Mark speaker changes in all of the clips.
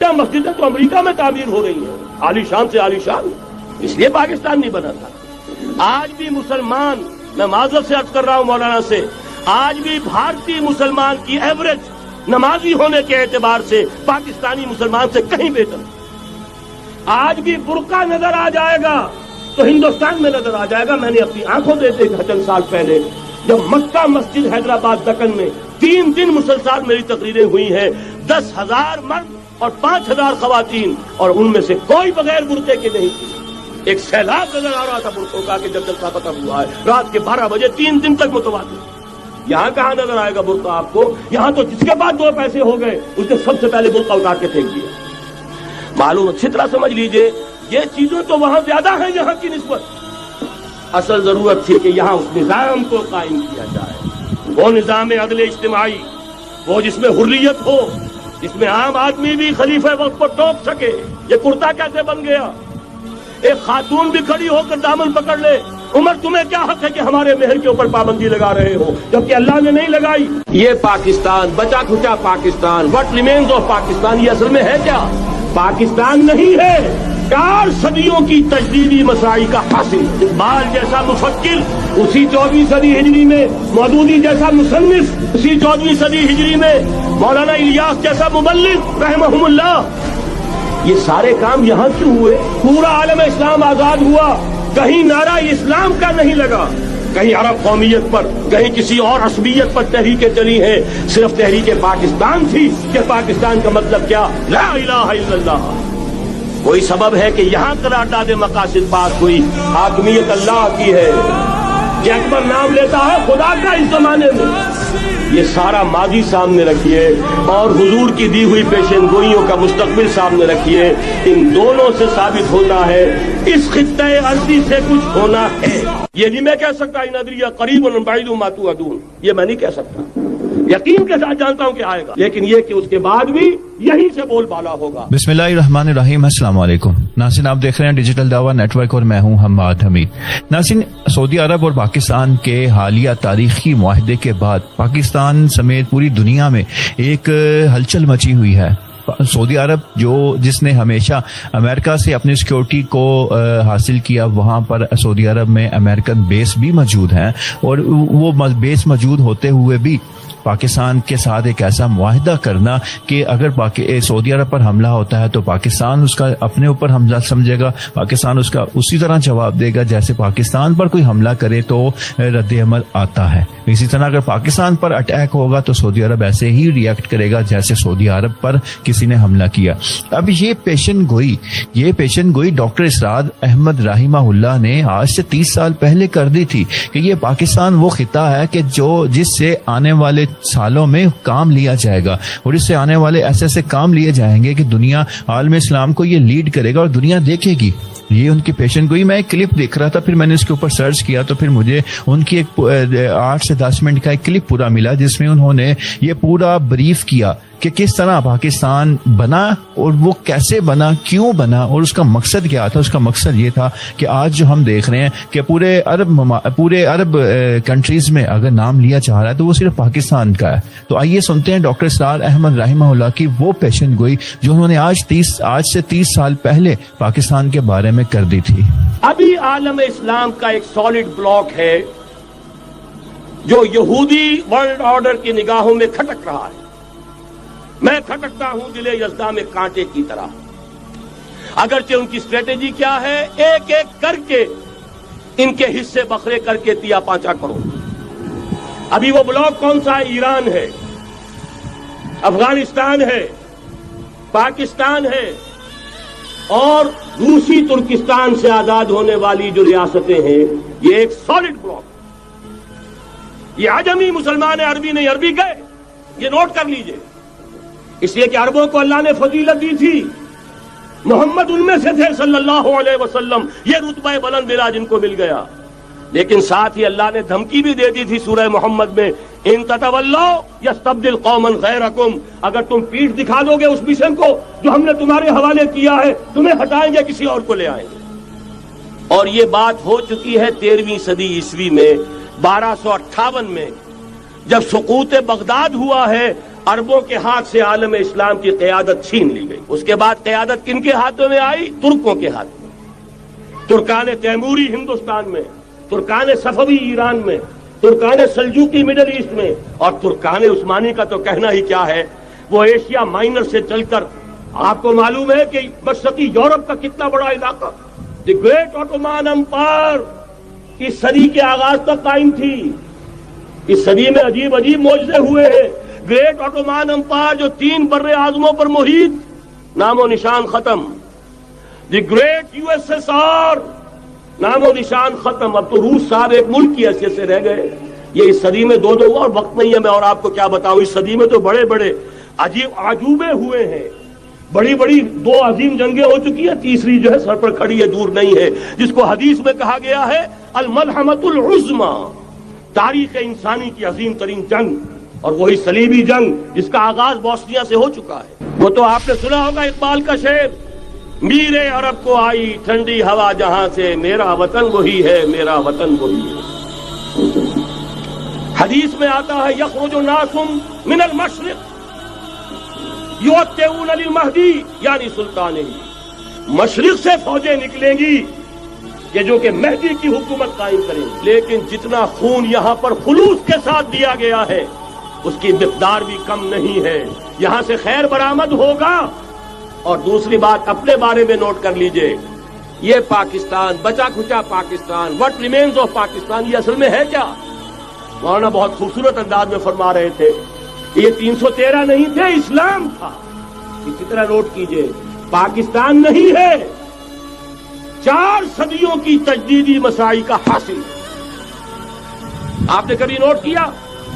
Speaker 1: مکہ مسجدیں تو امریکہ میں تعمیر ہو رہی ہیں، عالیشان سے عالیشان، اس لیے پاکستان نہیں بنا تھا۔ آج بھی مسلمان، میں معذرت سے عرض کر رہا ہوں مولانا سے، آج بھی بھارتی مسلمان کی ایوریج نمازی ہونے کے اعتبار سے پاکستانی مسلمان سے کہیں بہتر۔ آج بھی برقع نظر آ جائے گا تو ہندوستان میں نظر آ جائے گا۔ میں نے اپنی آنکھوں دیکھے چند سال پہلے جب مکہ مسجد حیدرآباد دکن میں 3 دن مسلسل میری تقریریں ہوئی ہیں، 10,000 مرد اور 5,000 خواتین، اور ان میں سے کوئی بغیر برقعے کے نہیں تھی۔ ایک سیلاب نظر آ رہا تھا برقعوں کا کہ جب جلسہ ختم ہوا ہے رات کے 12 بجے 3 دن تک متواتر۔ یہاں کہاں نظر آئے گا برقع آپ کو؟ یہاں تو جس کے بعد 2 پیسے ہو گئے اس نے سب سے پہلے برقع اتار کے پھینک دیا۔ معلوم اچھی طرح سمجھ لیجئے، یہ چیزیں تو وہاں زیادہ ہیں یہاں کی نسبت۔ اصل ضرورت تھی کہ یہاں اس نظام کو قائم کیا جائے، وہ نظام عدل اجتماعی، وہ جس میں حریت ہو، جس میں عام آدمی بھی خلیفہ وقت کو ٹوک سکے۔ یہ کرتا کیسے بن گیا؟ ایک خاتون بھی کھڑی ہو کر دامن پکڑ لے، عمر تمہیں کیا حق ہے کہ ہمارے مہر کے اوپر پابندی لگا رہے ہو، جبکہ اللہ نے نہیں لگائی۔ یہ پاکستان، بچا کھچا Pakistan, what remains of Pakistan, یہ اصل میں ہے کیا؟ پاکستان نہیں ہے، 4 صدیوں کی تجدیدی مساعی کا حاصل۔ اقبال جیسا مفکر اسی 14ویں صدی ہجری میں، مودودی جیسا مصنف اسی 14ویں صدی ہجری میں، مولانا الیاس جیسا مبلغ رحمہم اللہ، یہ سارے کام یہاں کیوں ہوئے؟ پورا عالم اسلام آزاد ہوا، کہیں نعرہ اسلام کا نہیں لگا، کہیں عرب قومیت پر، کہیں کسی اور عصبیت پر تحریکیں چلی ہیں، صرف تحریک پاکستان تھی کہ پاکستان کا مطلب کیا؟ لا الہ الا اللہ۔ کوئی سبب ہے کہ یہاں قرارداد مقاصد پاس ہوئی، حاکمیت اللہ کی ہے، کہ اکبر نام لیتا ہے خدا کا اس زمانے میں۔ یہ سارا ماضی سامنے رکھیے اور حضور کی دی ہوئی پیشن گوئیوں کا مستقبل سامنے رکھیے، ان دونوں سے ثابت ہوتا ہے اس خطۂ ارضی سے کچھ ہونا ہے۔ یہ نہیں میں کہہ سکتا ان ادریہ قریب بعید ما توعدون، یہ میں نہیں کہہ سکتا، یقین کے ساتھ جانتا ہوں کہ آئے گا، لیکن یہ کہ اس کے بعد بھی یہیں سے بول بالا ہوگا۔
Speaker 2: بسم اللہ الرحمن الرحیم۔ السلام علیکم ناظرین، آپ دیکھ رہے ہیں ڈیجیٹل دعویٰ نیٹ ورک اور میں ہوں حماد حمید۔ ناظرین، سعودی عرب اور پاکستان کے حالیہ تاریخی معاہدے کے بعد پاکستان سمیت پوری دنیا میں ایک ہلچل مچی ہوئی ہے۔ سعودی عرب جس نے ہمیشہ امریکہ سے اپنی سیکیورٹی کو حاصل کیا، وہاں پر سعودی عرب میں امریکن بیس بھی موجود ہیں، اور وہ بیس موجود ہوتے ہوئے بھی پاکستان کے ساتھ ایک ایسا معاہدہ کرنا کہ اگر سعودی عرب پر حملہ ہوتا ہے تو پاکستان اس کا اپنے اوپر حملہ سمجھے گا، پاکستان اس کا اسی طرح جواب دے گا جیسے پاکستان پر کوئی حملہ کرے تو رد عمل آتا ہے۔ اسی طرح اگر پاکستان پر اٹیک ہوگا تو سعودی عرب ایسے ہی ریئیکٹ کرے گا جیسے سعودی عرب پر کسی نے حملہ کیا۔ اب یہ پیشن گوئی ڈاکٹر اسرار احمد رحمہ اللہ نے آج سے 30 سال پہلے کر دی تھی کہ یہ پاکستان وہ خطہ ہے کہ جس سے آنے والے سالوں میں کام لیا جائے گا، اور اس سے آنے والے ایسے کام لیے جائیں گے کہ دنیا عالم اسلام کو یہ لیڈ کرے گا اور دنیا دیکھے گی۔ یہ ان کی پیشن گوئی، میں ایک کلپ دیکھ رہا تھا، پھر میں نے اس کے اوپر سرچ کیا تو پھر مجھے ان کی ایک 8 سے 10 منٹ کا ایک کلپ پورا ملا جس میں انہوں نے یہ پورا بریف کیا کہ کس طرح پاکستان بنا اور وہ کیسے بنا، کیوں بنا، اور اس کا مقصد کیا تھا۔ اس کا مقصد یہ تھا کہ آج جو ہم دیکھ رہے ہیں کہ پورے عرب کنٹریز میں اگر نام لیا جا رہا ہے تو وہ صرف پاکستان کا ہے۔ تو آئیے سنتے ہیں ڈاکٹر اسرار احمد رحمہ اللہ کی وہ پیشن گوئی جو انہوں نے آج سے 30 سال پہلے پاکستان کے بارے میں کر دی تھی۔
Speaker 1: ابھی عالم اسلام کا ایک سالڈ بلاک ہے جو یہودی ورلڈ آرڈر کی نگاہوں میں کھٹک رہا ہے۔ میں کھٹکتا ہوں دل یزداں میں کانٹے کی طرح، اگرچہ ان کی اسٹریٹجی کیا ہے، ایک ایک کر کے ان کے حصے بکھرے کر کے تیا پانچا کرو۔ ابھی وہ بلاک کون سا ہے؟ ایران ہے، افغانستان ہے، پاکستان ہے، اور روسی ترکستان سے آزاد ہونے والی جو ریاستیں ہیں، یہ ایک سالڈ بلاک۔ یہ عجمی مسلمان عربی نہیں، عربی گئے، یہ نوٹ کر لیجئے، اس لیے کہ عربوں کو اللہ نے فضیلت دی تھی، محمد ان میں سے تھے صلی اللہ علیہ وسلم، یہ رتبہ بلند ملا جن کو مل گیا۔ لیکن ساتھ ہی اللہ نے دھمکی بھی دے دی تھی سورہ محمد میں، ان تتولوا یستبدل قوما غیرکم، اگر تم پیٹھ دکھا دو گے اس مشن کو جو ہم نے تمہارے حوالے کیا ہے، تمہیں ہٹائیں گے، کسی اور کو لے آئیں گے۔ اور یہ بات ہو چکی ہے 13ویں صدی عیسوی میں، 1258 میں جب سقوط بغداد ہوا ہے عربوں کے ہاتھ سے عالم اسلام کی قیادت چھین لی گئی. اس کے بعد قیادت کن کے ہاتھوں میں آئی؟ ترکوں کے ہاتھ میں. ترکان تیموری ہندوستان میں، ترکان صفوی ایران میں، ترکان سلجوقی مڈل ایسٹ میں، اور ترکان عثمانی کا تو کہنا ہی کیا ہے. وہ ایشیا مائنر سے چل کر آپ کو معلوم ہے کہ مشرقی یورپ کا کتنا بڑا علاقہ، دی گریٹ آٹومان امپائر اس صدی کے آغاز تک قائم تھی. اس صدی میں عجیب عجیب معجزے ہوئے ہیں. گریٹ آٹومان امپائر جو 3 بر اعظموں پر محیط، نام و نشان ختم. The great U S S R, نام و نشان ختم. اب تو روس صاحب ایک ملک کی حیثیت سے رہ گئے. یہ اس صدی میں 2 اور وقت نہیں ہے میں اور آپ کو کیا بتاؤں. اس صدی میں تو بڑے بڑے عجیب عجوبے ہوئے ہیں. بڑی بڑی 2 عظیم جنگیں ہو چکی ہیں، تیسری جو ہے سر پر کھڑی ہے، دور نہیں ہے، جس کو حدیث میں کہا گیا ہے الملحمۃ العظمی، تاریخ انسانی کی عظیم ترین جنگ. اور وہی صلیبی جنگ جس کا آغاز بوسنیا سے ہو چکا ہے. وہ تو آپ نے سنا ہوگا اقبال کا شعر، میرے عرب کو آئی ٹھنڈی ہوا جہاں سے، میرا وطن وہی ہے، میرا وطن وہی ہے. حدیث میں آتا ہے یخرج ناس من المشرق یؤتون للمہدی یعنی سلطان ہی، مشرق سے فوجیں نکلیں گی کہ جو کہ مہدی کی حکومت قائم کریں. لیکن جتنا خون یہاں پر خلوص کے ساتھ دیا گیا ہے اس کی مقدار بھی کم نہیں ہے. یہاں سے خیر برآمد ہوگا. اور دوسری بات اپنے بارے میں نوٹ کر لیجئے، یہ پاکستان، بچا کھچا Pakistan, what remains of Pakistan, یہ اصل میں ہے کیا؟ مولانا بہت خوبصورت انداز میں فرما رہے تھے یہ 313 نہیں تھے، اسلام تھا. اسی طرح نوٹ کیجئے پاکستان نہیں ہے، 4 صدیوں کی تجدیدی مساعی کا حاصل. آپ نے کبھی نوٹ کیا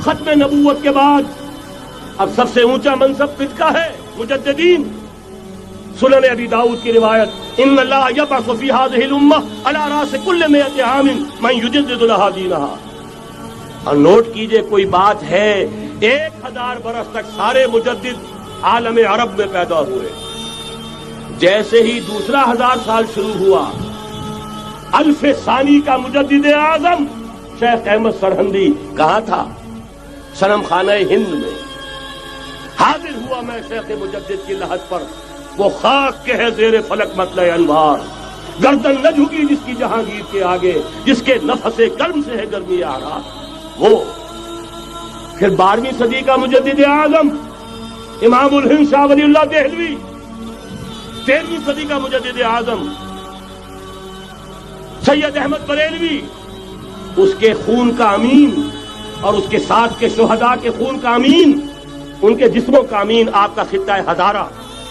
Speaker 1: ختم نبوت کے بعد اب سب سے اونچا منصب کس کا ہے؟ مجددین. سنن ابی داؤد کی روایت، ان اللہ یبعث فی هذه الامہ علی راس کل 100 عام من یجدد لها دینها. اور نوٹ کیجئے کوئی بات ہے 1000 برس تک سارے مجدد عالم عرب میں پیدا ہوئے. جیسے ہی دوسرا 1000 سال شروع ہوا، الف ثانی کا مجدد اعظم شیخ احمد سرہندی کہاں تھا؟ صنم خانہ ہند میں. حاضر ہوا میں شیخ مجدد کی لحد پر، وہ خاک کے ہے زیر فلک مطلع انوار، گردن نہ جھکی جس کی جہانگیر کے آگے، جس کے نفس گرم سے ہے گرمی آرا. وہ پھر 12ویں صدی کا مجدد اعظم امام الہند شاہ ولی اللہ دہلوی، 13ویں صدی کا مجدد اعظم سید احمد بریلوی، اس کے خون کا امین اور اس کے ساتھ کے شہداء کے خون کا امین، ان کے جسموں کا امین آپ کا خطہ ہزارہ،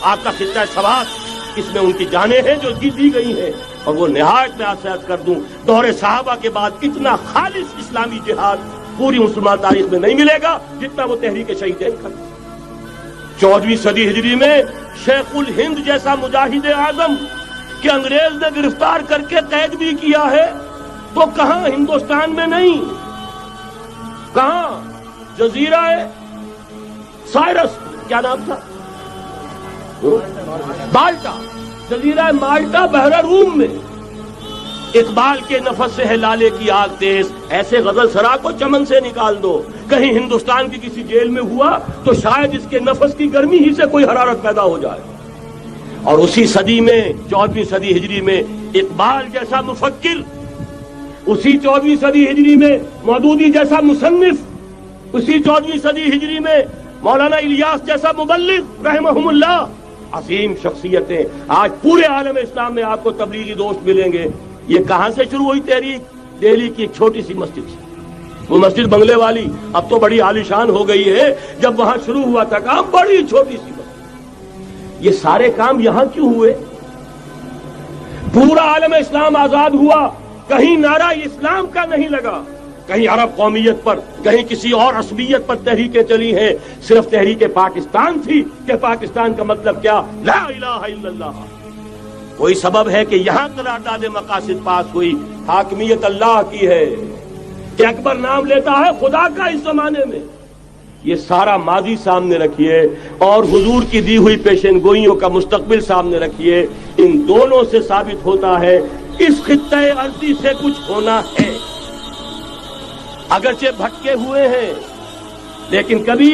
Speaker 1: آپ کا خطہ سوات، اس میں ان کی جانیں ہیں جو دی گئی ہیں. اور وہ نہایت میں آپ سے عرض کر دوں دور صحابہ کے بعد اتنا خالص اسلامی جہاد پوری مسلمان تاریخ میں نہیں ملے گا جتنا وہ تحریک شہیدین کا. 14ویں صدی ہجری میں شیخ الہند جیسا مجاہد اعظم کہ انگریز نے گرفتار کر کے قید بھی کیا ہے، تو کہاں؟ ہندوستان میں نہیں، کہاں؟ جزیرہ سائرس، کیا نام تھا؟ مالٹا، جزیرہ مالٹا بحر روم میں. اقبال کے نفس سے ہے لالے کی آگ تیز، ایسے غزل سرا کو چمن سے نکال دو. کہیں ہندوستان کی کسی جیل میں ہوا تو شاید اس کے نفس کی گرمی ہی سے کوئی حرارت پیدا ہو جائے. اور اسی صدی میں 14ویں صدی ہجری میں اقبال جیسا مفکر، اسی 14ویں صدی ہجری میں مودودی جیسا مصنف، اسی 14ویں صدی ہجری میں مولانا الیاس جیسا مبلغ رحمہم اللہ، عظیم شخصیتیں. آج پورے عالم اسلام میں آپ کو تبلیغی دوست ملیں گے. یہ کہاں سے شروع ہوئی تحریک؟ دہلی کی ایک چھوٹی سی مسجد سے. وہ مسجد بنگلے والی اب تو بڑی عالیشان ہو گئی ہے، جب وہاں شروع ہوا تھا کام بڑی چھوٹی سی مسجد. یہ سارے کام یہاں کیوں ہوئے؟ پورا عالم اسلام آزاد ہوا، کہیں نعرہ اسلام کا نہیں لگا، کہیں عرب قومیت پر، کہیں کسی اور عصبیت پر تحریکیں چلی ہیں. صرف تحریک پاکستان تھی کہ پاکستان کا مطلب کیا؟ لا الہ الا اللہ. کوئی سبب ہے کہ یہاں قرارداد مقاصد پاس ہوئی، حاکمیت اللہ کی ہے کہ اکبر نام لیتا ہے خدا کا اس زمانے میں. یہ سارا ماضی سامنے رکھیے اور حضور کی دی ہوئی پیشن گوئیوں کا مستقبل سامنے رکھیے. ان دونوں سے ثابت ہوتا ہے اس خطہ ارضی سے کچھ ہونا ہے. اگرچہ بھٹکے ہوئے ہیں لیکن کبھی